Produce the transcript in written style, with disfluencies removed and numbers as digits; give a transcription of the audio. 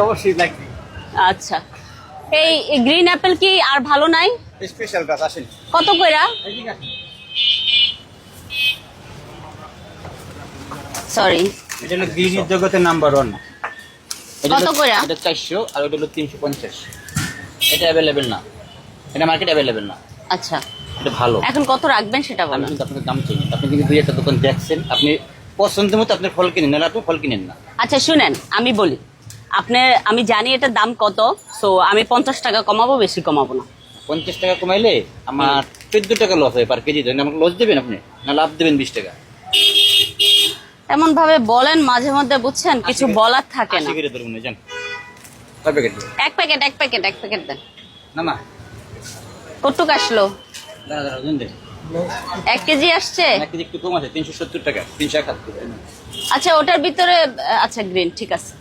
অবশ্যই লাগবে। আচ্ছা, এই গ্রিন অ্যাপেল কি আর ভালো নাই? স্পেশাল গাছ আসেন। কত কইরা? সরি, এটা হলো গ্রিনের জগতের নাম্বার 1। কত কইরা? এটা 400 আর ওটা হলো 350। এটা অ্যাভেলেবেল না, এটা মার্কেট অ্যাভেলেবেল না। আচ্ছা, এটা ভালো। এখন কত রাখবেন সেটা আমি বলেন। কিন্তু আপনাকে দাম চাই না। আপনি কিন্তু দুই একটা দোকান দেখছেন, আপনি পছন্দ মতো আপনার ফল কিনেন, নাহলে আপনি ফল কিনেন না। আচ্ছা শুনেন, আমি বলি, আমি জানি এটার দাম কত, সো আমি 50 টাকা কমাবো, বেশি কমাবো না। 50 টাকা কমাইলে আমার 14 টাকা লস হয় পার কেজি। আমাকে লস দেবেন আপনি, না লাভ দেবেন 20 টাকা? এমন ভাবে বলেন মাঝে মধ্যে, বুঝছেন, কিছু বলার থাকে না। 80 করে ধরুন, যান। কয় প্যাকেট? এক প্যাকেট দেন। না মা, কটুক আসলো? দাঁড়া দাঁড়া, দিন দেন। 1 কেজি আসছে। এক কেজি একটু কম আছে, 370 টাকা, 371। আচ্ছা, ওটার ভিতরে আচ্ছা গ্রিন, ঠিক আছে।